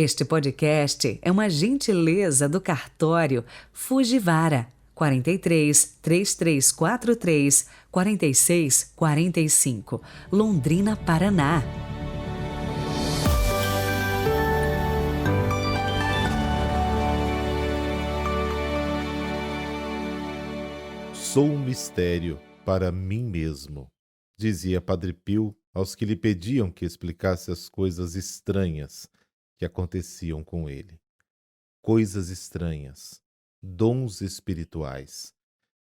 Este podcast é uma gentileza do cartório Fujivara 43 3343 4645, Londrina, Paraná. Sou um mistério para mim mesmo, dizia Padre Pio aos que lhe pediam que explicasse as coisas estranhas que aconteciam com ele. Coisas estranhas, dons espirituais.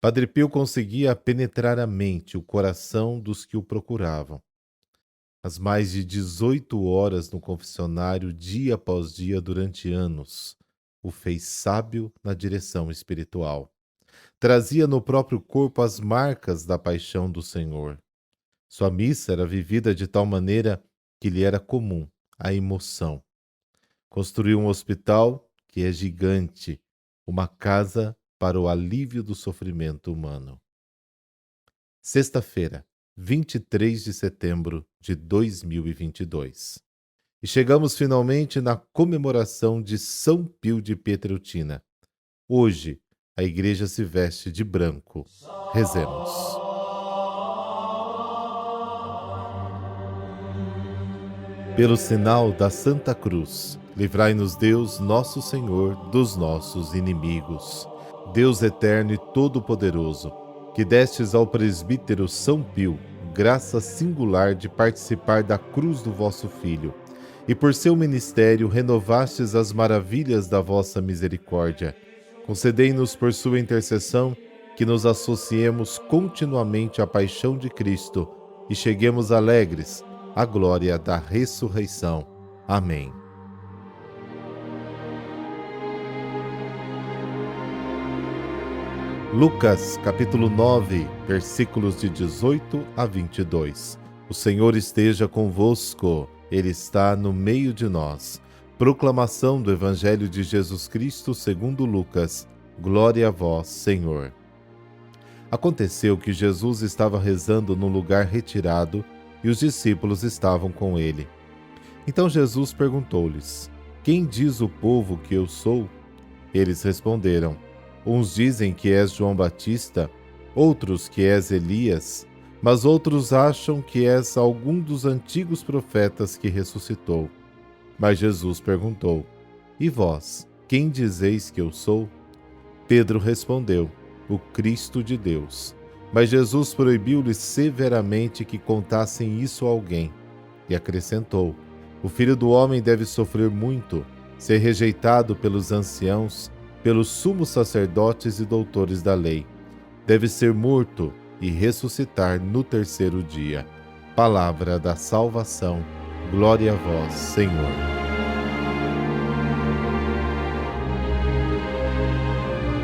Padre Pio conseguia penetrar a mente, o coração dos que o procuravam. As mais de 18 horas no confessionário, dia após dia, durante anos, o fez sábio na direção espiritual. Trazia no próprio corpo as marcas da paixão do Senhor. Sua missa era vivida de tal maneira que lhe era comum a emoção. Construiu um hospital que é gigante, uma casa para o alívio do sofrimento humano. Sexta-feira, 23 de setembro de 2022. E chegamos finalmente na comemoração de São Pio de Pietrelcina. Hoje, a igreja se veste de branco. Rezemos. Pelo sinal da Santa Cruz, livrai-nos Deus, nosso Senhor, dos nossos inimigos. Deus eterno e todo-poderoso, que destes ao presbítero São Pio graça singular de participar da cruz do vosso Filho, e por seu ministério renovastes as maravilhas da vossa misericórdia. Concedei-nos por sua intercessão que nos associemos continuamente à paixão de Cristo e cheguemos alegres à glória da ressurreição. Amém. Lucas, capítulo 9, versículos de 18 a 22. O Senhor esteja convosco, Ele está no meio de nós. Proclamação do Evangelho de Jesus Cristo segundo Lucas. Glória a vós, Senhor. Aconteceu que Jesus estava rezando num lugar retirado e os discípulos estavam com ele. Então Jesus perguntou-lhes: Quem diz o povo que eu sou? Eles responderam: Uns dizem que és João Batista, outros que és Elias, mas outros acham que és algum dos antigos profetas que ressuscitou. Mas Jesus perguntou: E vós, quem dizeis que eu sou? Pedro respondeu: O Cristo de Deus. Mas Jesus proibiu-lhes severamente que contassem isso a alguém. E acrescentou: O Filho do Homem deve sofrer muito, ser rejeitado pelos anciãos, pelos sumos sacerdotes e doutores da lei. Deve ser morto e ressuscitar no terceiro dia. Palavra da salvação. Glória a vós, Senhor.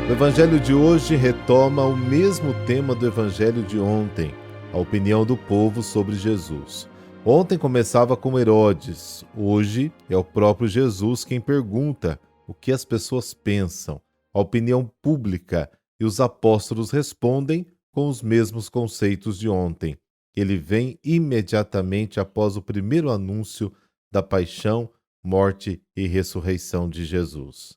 O Evangelho de hoje retoma o mesmo tema do Evangelho de ontem, a opinião do povo sobre Jesus. Ontem começava com Herodes, hoje é o próprio Jesus quem pergunta o que as pessoas pensam, a opinião pública, e os apóstolos respondem com os mesmos conceitos de ontem. Ele vem imediatamente após o primeiro anúncio da paixão, morte e ressurreição de Jesus.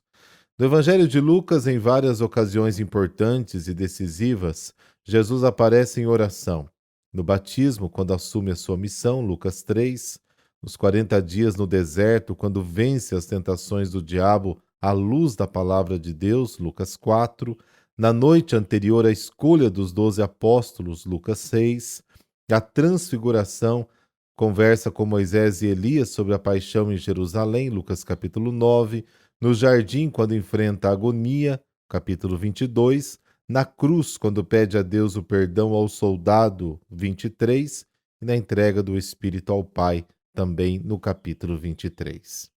No Evangelho de Lucas, em várias ocasiões importantes e decisivas, Jesus aparece em oração. No batismo, quando assume a sua missão, Lucas 3, nos 40 dias no deserto, quando vence as tentações do diabo à luz da palavra de Deus, Lucas 4, na noite anterior à escolha dos 12 apóstolos, Lucas 6, a transfiguração, conversa com Moisés e Elias sobre a paixão em Jerusalém, Lucas capítulo 9, no jardim, quando enfrenta a agonia, capítulo 22, na cruz, quando pede a Deus o perdão ao soldado, 23, e na entrega do Espírito ao Pai, também no capítulo 23.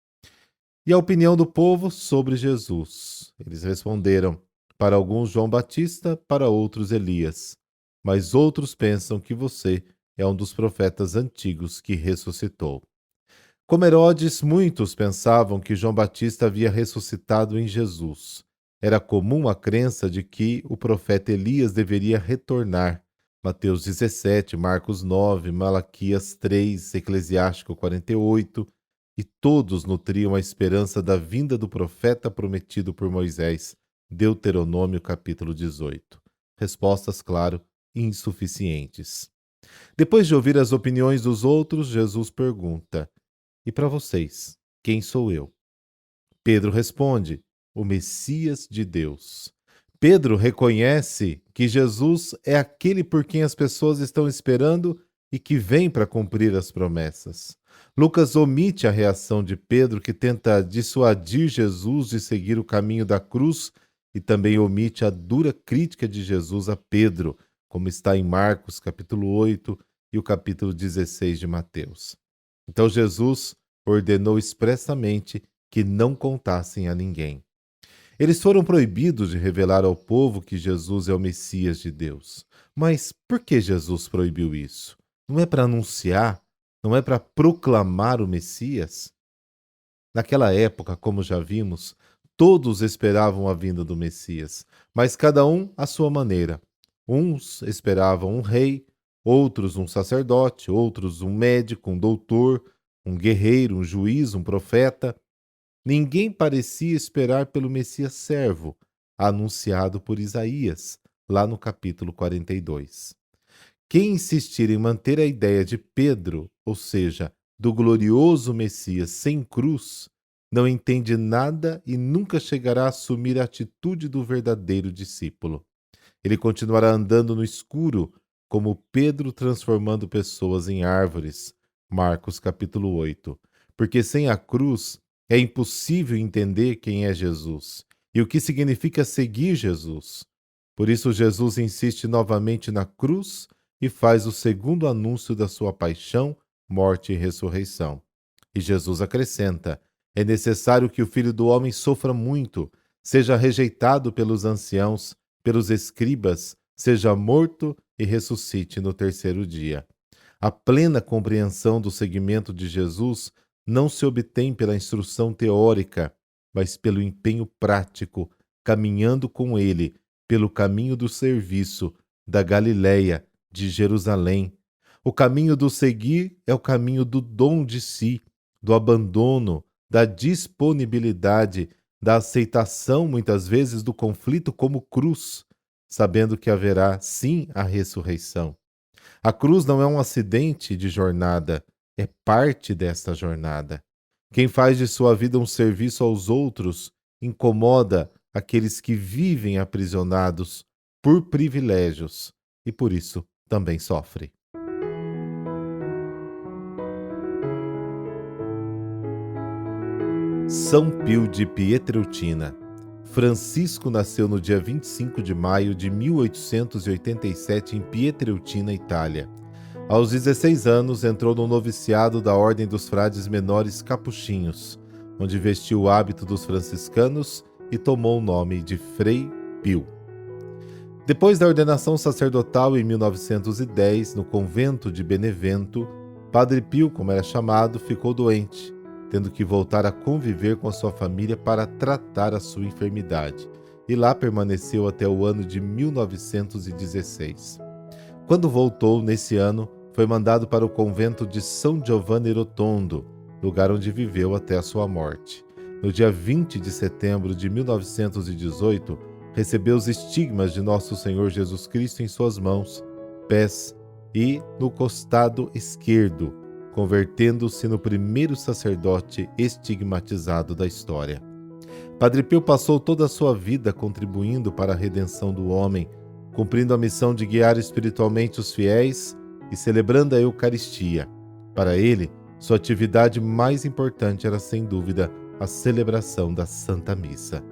E a opinião do povo sobre Jesus? Eles responderam: para alguns João Batista, para outros Elias, mas outros pensam que você é um dos profetas antigos que ressuscitou. Como Herodes, muitos pensavam que João Batista havia ressuscitado em Jesus. Era comum a crença de que o profeta Elias deveria retornar. Mateus 17, Marcos 9, Malaquias 3, Eclesiástico 48. e todos nutriam a esperança da vinda do profeta prometido por Moisés. Deuteronômio capítulo 18. Respostas, claro, insuficientes. Depois de ouvir as opiniões dos outros, Jesus pergunta: E para vocês, quem sou eu? Pedro responde: o Messias de Deus. Pedro reconhece que Jesus é aquele por quem as pessoas estão esperando e que vem para cumprir as promessas. Lucas omite a reação de Pedro, que tenta dissuadir Jesus de seguir o caminho da cruz, e também omite a dura crítica de Jesus a Pedro, como está em Marcos capítulo 8 e o capítulo 16 de Mateus. Então Jesus ordenou expressamente que não contassem a ninguém. Eles foram proibidos de revelar ao povo que Jesus é o Messias de Deus. Mas por que Jesus proibiu isso? Não é para anunciar? Não é para proclamar o Messias? Naquela época, como já vimos, todos esperavam a vinda do Messias, mas cada um à sua maneira. Uns esperavam um rei, outros um sacerdote, outros um médico, um doutor, um guerreiro, um juiz, um profeta. Ninguém parecia esperar pelo Messias servo, anunciado por Isaías, lá no capítulo 42. Quem insistir em manter a ideia de Pedro, ou seja, do glorioso Messias sem cruz, não entende nada e nunca chegará a assumir a atitude do verdadeiro discípulo. Ele continuará andando no escuro, como Pedro transformando pessoas em árvores. Marcos capítulo 8. Porque sem a cruz é impossível entender quem é Jesus e o que significa seguir Jesus. Por isso Jesus insiste novamente na cruz e faz o segundo anúncio da sua paixão, morte e ressurreição. E Jesus acrescenta: é necessário que o Filho do Homem sofra muito, seja rejeitado pelos anciãos, pelos escribas, seja morto e ressuscite no terceiro dia. A plena compreensão do seguimento de Jesus não se obtém pela instrução teórica, mas pelo empenho prático, caminhando com ele pelo caminho do serviço, da Galileia, de Jerusalém. O caminho do seguir é o caminho do dom de si, do abandono, da disponibilidade, da aceitação, muitas vezes, do conflito como cruz, sabendo que haverá, sim, a ressurreição. A cruz não é um acidente de jornada, é parte desta jornada. Quem faz de sua vida um serviço aos outros incomoda aqueles que vivem aprisionados por privilégios e por isso também sofre. São Pio de Pietrelcina. Francisco nasceu no dia 25 de maio de 1887 em Pietrelcina, Itália. Aos 16 anos, entrou no noviciado da Ordem dos Frades Menores Capuchinhos, onde vestiu o hábito dos franciscanos e tomou o nome de Frei Pio. Depois da ordenação sacerdotal em 1910, no convento de Benevento, Padre Pio, como era chamado, ficou doente, tendo que voltar a conviver com a sua família para tratar a sua enfermidade, e lá permaneceu até o ano de 1916. Quando voltou, nesse ano, foi mandado para o convento de São Giovanni Rotondo, lugar onde viveu até a sua morte. No dia 20 de setembro de 1918, recebeu os estigmas de Nosso Senhor Jesus Cristo em suas mãos, pés e no costado esquerdo, convertendo-se no primeiro sacerdote estigmatizado da história. Padre Pio passou toda a sua vida contribuindo para a redenção do homem, cumprindo a missão de guiar espiritualmente os fiéis e celebrando a Eucaristia. Para ele, sua atividade mais importante era, sem dúvida, a celebração da Santa Missa.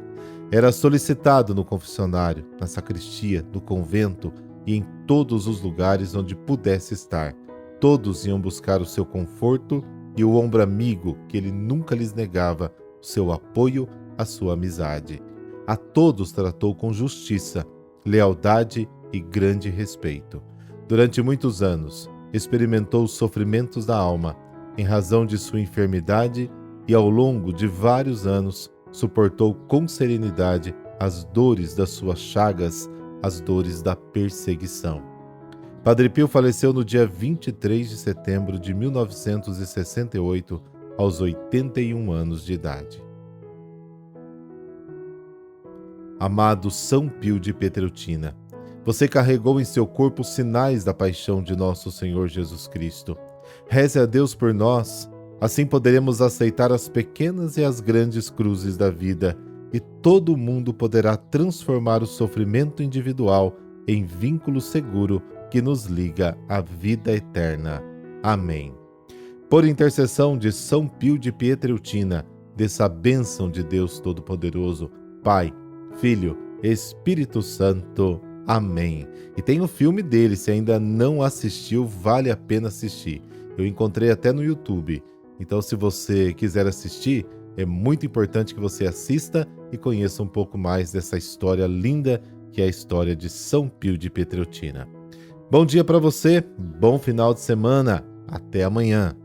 Era solicitado no confessionário, na sacristia, no convento e em todos os lugares onde pudesse estar. Todos iam buscar o seu conforto e o ombro amigo que ele nunca lhes negava, o seu apoio, a sua amizade. A todos tratou com justiça, lealdade e grande respeito. Durante muitos anos, experimentou os sofrimentos da alma, em razão de sua enfermidade, e ao longo de vários anos, suportou com serenidade as dores das suas chagas, as dores da perseguição. Padre Pio faleceu no dia 23 de setembro de 1968, aos 81 anos de idade. Amado São Pio de Pietrelcina, você carregou em seu corpo os sinais da paixão de nosso Senhor Jesus Cristo. Reze a Deus por nós, assim poderemos aceitar as pequenas e as grandes cruzes da vida, e todo mundo poderá transformar o sofrimento individual em vínculo seguro que nos liga à vida eterna. Amém. Por intercessão de São Pio de Pietrelcina, dessa bênção de Deus Todo-Poderoso, Pai, Filho, Espírito Santo. Amém. E tem um filme dele, se ainda não assistiu, vale a pena assistir. Eu encontrei até no YouTube. Então, se você quiser assistir, é muito importante que você assista e conheça um pouco mais dessa história linda que é a história de São Pio de Pietrelcina. Bom dia para você, bom final de semana, até amanhã.